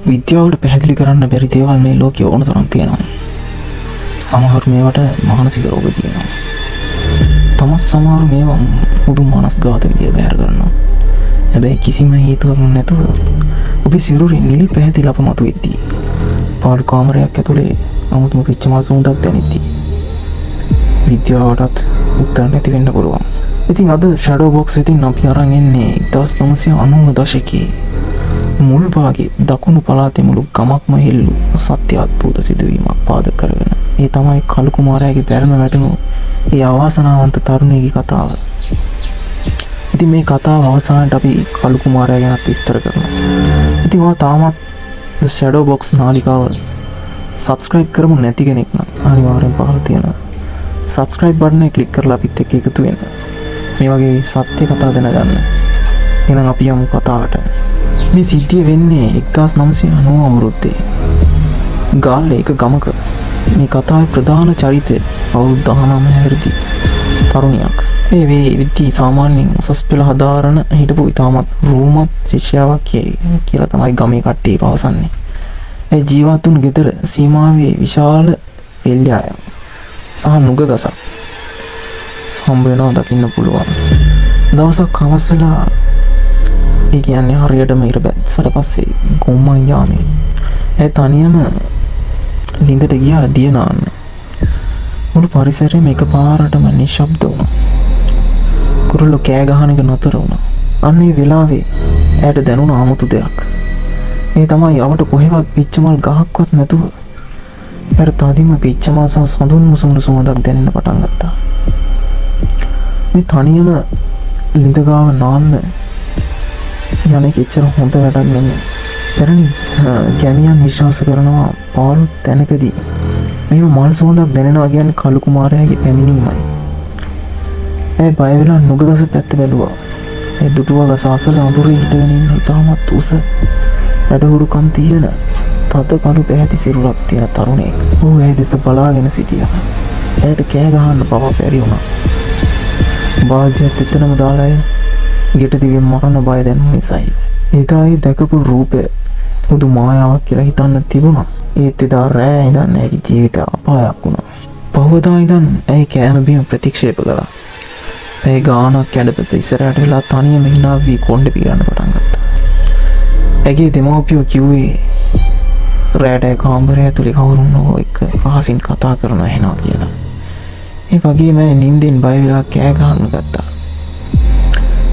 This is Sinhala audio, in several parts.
විද්‍යාවට පැහැදිලි කරන්න බැරි දේවල් මේ ලෝකේ ඕන තරම් තියෙනවා. සමහර මේවට මානසික රෝග කියනවා. තමත් සමහර මේවා මුදු මනස්ගත විදිය බැහැර කරනවා. හැබැයි කිසිම හේතුවක් නැතුව ඔබේ සිරුරේ නිල් පැහැති ලප මතුවෙද්දී පාළු කාමරයක් ඇතුලේ අමුතුම පිච්චමල් සුවඳක් දැනෙද්දී විද්‍යාවටත් උත්තර නැති වෙන්න පුළුවන්. ඉතින් අද ෂැඩෝ බොක්ස් එකෙන් අපි අරන් එන්නේ 1990 දශකයේ මුල් භාගයේ දකුණු පළාතේ මුළු ගමක්ම හෙල්ලු සත්‍ය අද්භූත සිදුවීමක් පාදක කරගෙන. ඒ තමයි කළු කුමාරයාගේ බැරම වැටුණු ඒ අවාසනාවන්ත තරුණියගේ කතාව. ඉතින් මේ කතාව අවසානට අපි කළු කුමාරයා ගැන විස්තර කරනවා. ඉතින් ඔයා තාමත් The Shadow Box නාලිකාව subscribe කරමු නැති කෙනෙක් නම් අනිවාර්යෙන් පහළ තියෙන subscribe button එක click කරලා අපිත් එක්ක එකතු වෙන්න. මේ වගේ සත්‍ය කතා දැනගන්න. එහෙනම් අපි යමු කතාවට. මේ සිද්ධිය වෙන්නේ 1990 අවුරුද්දේ ගාල්ලේ එක ගමක. මේ කතාවේ ප්‍රධාන චරිතය අවුරුදු 19 හැවිරිදි තරුණියක්. ඒ විද්‍යාවේ සාමාන්‍යයෙන් උසස් පෙළ හදාරන හිටපු ඉතාමත් රූමත් ශිෂ්‍යාවක් කියලා තමයි ගමේ කට්ටිය පවසන්නේ. ඒ ජීවත් වුණු ගෙදර සීමාවේ විශාල එල්ලයක් සහ නුග ගසක් හම්බ වෙනවා දකින්න පුළුවන්. දවසක් හවස වෙලා ඒ කියන්නේ හරියටම ඉර බැස්සට පස්සේ ගොම්මන් යාමේ ඒ තනියම නින්දට ගියා දිය නාන්න. මුළු පරිසරයම එකපාරටම නිශ්ශබ්ද වුණා. කුරුල්ලෝ කෑ ගහන එක නතර වුණා. අන්න ඒ වෙලාවේ ඇයට දැනුණ 아무තු දෙයක්. ඒ තමයි අවට කොහෙවත් පිච්චමල් ගහක්වත් නැතුව ඇයට තදින්ම පිච්චමල් සහ සඳුන් මුසුණු සුවඳක් දැනෙන්න පටන් ගත්තා. මේ තනියම ලිඳ ගාව නාන්න යන්නේ එච්චර හොඳ වැඩක් නෙමෙයි. පැරණි ගැමියන් විශ්වාස කරනවා පාළු තැනකදී මෙහෙම මල් සුවඳක් දැනෙනවා කියන්නේ කළු කුමාරයාගේ පැමිණීමයි. ඒ බය වෙලා නුගගස පැත්ත බැලුවා. ඒ දුටුව ගස අසල අඳුරේ හිටගෙන ඉන්න ඉතාමත් උස වැඩහුරුකම් තියෙන තද කළු පැහැති සිරුරක් තියෙන තරුණයෙක්. ඌ ඒ දෙස බලාගෙන සිටියා. එයාට කෑ ගහන්න පව බැරි වුණා. බාල්දියත් එතනම දාලා ගෙට දිවෙන් මරණ බය දැනුන නිසායි. එදායි දැකපු රූපය මුදු මායාවක් කියලා හිතන්න තිබුණා. ඒත් එදා රෑ ඉඳන් ඇගේ ජීවිතය අපායක් වුණා. පහවදා ඉඳන් ඇයි කෑම බීම ප්‍රතික්ෂේප කළා. ඇයි ගානක් කැඩපත ඉස්සරහට වෙලා තනියම hina වී කොණ්ඩේ පීරන්න පටන් ගත්තා. ඇගේ දෙමව්පියෝ කිව්වේ රෑට කාමරය ඇතුලේ කවුරුන් හෝ එක්ක රහසින් කතා කරන ඇහෙනවා කියලා. ඒ වගේම නිින්දෙන් බය වෙලා කෑ ගහන්න ගත්තා.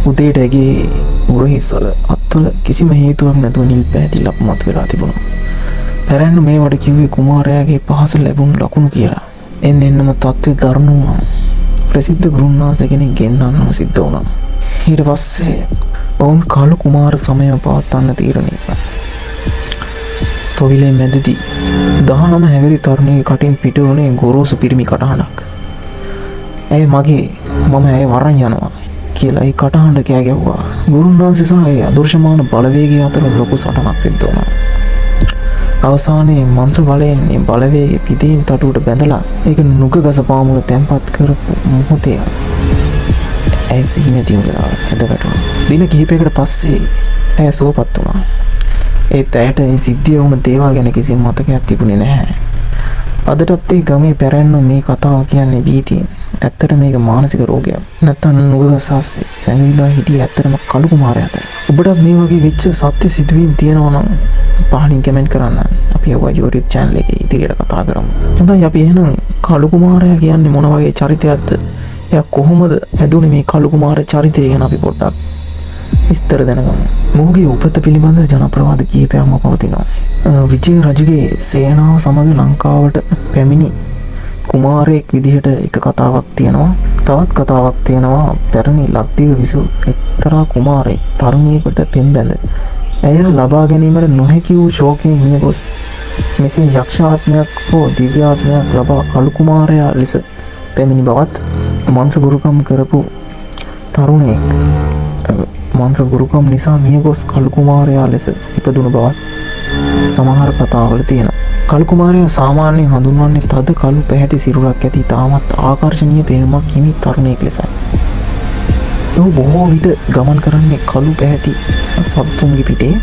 උදේට ඇගේ උරහිස්වල අත්වල කිසිම හේතුවක් නැතුව නිල් පැහැති ලප මත වෙලා තිබුණා. පැරැන්න මේවට කිව්වේ කුමාරයාගේ පහස ලැබුණු ලකුණු කියලා. එන්නෙන්නම තත්ත්වය දරුණු වුණා. ප්‍රසිද්ධ ගෘහනාථ කෙනෙක් ගෙන්නන්න සිද්ධ වුණා. ඊට පස්සේ ඔවුන් කළු කුමාර සමයම පවත්වන්න තීරණය කළා. තොවිලේ මැදදී 19 හැවිරි තරුණියගේ කටින් පිට වුණේ ගොරෝසු පිරිමි කටහඬක්. ඇයි මගේ මම ඇය වරන් යනවා කියලා ඒ කටහඬ කෑ ගැහුවා. ගුරුනාථ සහ ඒ අදෘශ්‍යමාන බලවේගය අතර ලොකු සටනක් සිද්ධ වුණා. අවසානයේ මන්ත්‍ර බලයෙන් මේ බලවේගය පිටින් තටුවට බැඳලා ඒක නුග ගස පාමුල තැම්පත් කරපු මොහොතේ ඇය සිහි නැති වුණා. ඇද වැටුණා. දින කිහිපයකට පස්සේ ඇය සුවපත් වුණා. ඒත් ඇයට මේ සිද්ධිය වුණ දේවල් ගැන කිසිම මතකයක් තිබුණේ නැහැ. අදටත් ඒ ගමේ පැරැන්න මේ කතාව කියන්නේ බීතියෙන්. ඇත්තට මේක මානසික රෝගයක්. නැත්තම් නුගගසස් සැඟවිලා හිටියේ ඇත්තටම කළු කුමාරයාට. ඔබට මේ වගේ වෙච්ච සත්‍ය සිදුවීම් තියෙනවා නම් පහලින් කමෙන්ට් කරන්න. අපි ඔය YouTube channel එකේ ඉදිරියට කතා කරමු. හොඳයි අපි එහෙනම් කළු කුමාරයා කියන්නේ මොන වගේ චරිතයක්ද? එයා කොහොමද හැදුනේ මේ කළු කුමාර චරිතය ගැන අපි පොඩ්ඩක් විස්තර දැනගමු. මොහුගේ උපත පිළිබඳ ජනප්‍රවාද කිහිපයක්ම පවතිනවා. විජය රජුගේ සේනාව සමග ලංකාවට පැමිණි කුමාරයෙක් විදිහට එක කතාවක් තියෙනවා. තවත් කතාවක් තියෙනවා පැරණි ලක්දිව විසු එක්තරා කුමාරයෙක් තරුණියකට පෙම්බැඳ ඇය ලබා ගැනීමට නොහැකි වූ ශෝකයෙන් මිය ගොස් මෙසේ යක්ෂාත්මයක් හෝ දිව්‍යාත්මයක් ලබා කළු කුමාරයා ලෙස පැමිණි බවත් මන්ත්‍ර ගුරුකම් කරපු තරුණයෙක් මන්ත්‍ර ගුරුකම් නිසා මිය ගොස් කළු කුමාරයා ලෙස ඉපදුණු බවත් සමහර කතාවල තියෙනවා. කළු කුමාරයා සාමාන්‍යයෙන් හඳුන්වන්නේ තද කළු පැහැති සිරුරක් ඇති තාමත් ආකර්ශනීය පෙනුමක් හිමි තරුණයෙක් ලෙසයි. ඔහු බොහෝ විට ගමන් කරන්නේ කළු පැහැති සත්තුන්ගේ පිටේ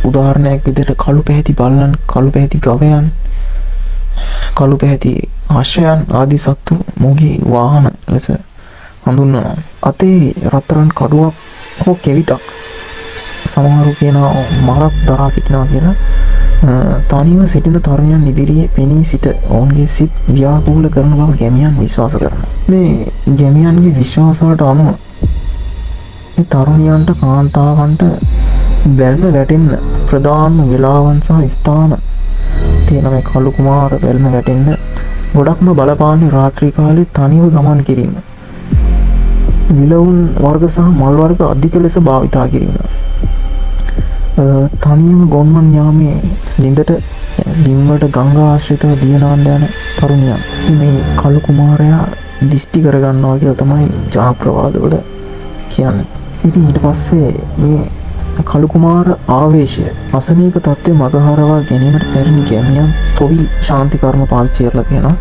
උදාහරණයක් විදිහට කළු පැහැති බල්ලන්, කළු පැහැති ගවයන්, කළු පැහැති අශ්වයන් ආදී සත්තු මොහුගේ වාහන ලෙස හඳුන්වනවා. අතේ රත්තරන් කඩුවක් හෝ කෙවිතක් සමහරු කියනවා මරක් දරා සිටිනවා කියලා. තනිව සිටින තරුණයන් ඉදිරියේ පෙනී සිට ඔවුන්ගේ සිත් ව්‍යාකූල කරන බව ගැමියන් විශ්වාස කරනවා. මේ ගැමියන්ගේ විශ්වාසවලට අනුව මේ තරුණියන්ට කාන්තාවන්ට බැල්ම වැටෙන්න ප්‍රධාන වෙලාවන් සහ ස්ථාන තියෙන මේ කළු කුමාර බැල්ම වැටෙන්න ගොඩක්ම බලපාන්නේ රාත්‍රී කාලේ තනිව ගමන් කිරීම, විලවුන් වර්ග සහ මල් වර්ග අධික ලෙස භාවිතා කිරීම, තනියම ගොන්මන් යාමේ ලිඳට ලිම්වලට ගංගා ආශ්‍රිතව දියනාන්න යන තරුණියන් මේ කළු කුමාරයා දිෂ්ටි කරගන්නවා කියලා තමයි ජනප්‍රවාදවල කියන්නේ. ඉතින් ඊට පස්සේ මේ කළු කුමාර ආවේශය අසනීප තත්ත්වය මගහරවා ගැනීමට පැරණි ගැමියන් තොවිල් ශාන්ති කර්ම පාවිච්චි කරලා තියෙනවා.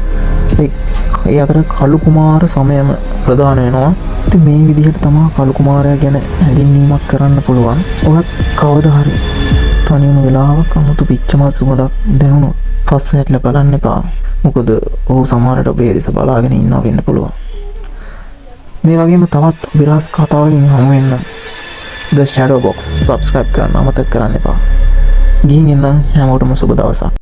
ඒ අතර කළු කුමාර සමයම ප්‍රධාන වෙනවා. ඉතින් මේ විදිහට තමයි කළු කුමාරයා ගැන හැඳින්වීමක් කරන්න පුළුවන්. ඔයත් කවදා හරි තනියම වෙලාවක අමුතු පිච්චමල් සුවඳක් දැනුණොත් පස්සෙට බලන්න එපා. මොකද ඔහු සමහරට ඔබේ දෙස බලාගෙන ඉන්නවා වෙන්න පුළුවන්. මේ වගේම තවත් විරාස් කතාවලින් හමු වෙන්න The Shadow Box subscribe කරන්න අමතක කරන්න එපා. ගිහින් එන්න හැමෝටම සුබ දවසක්.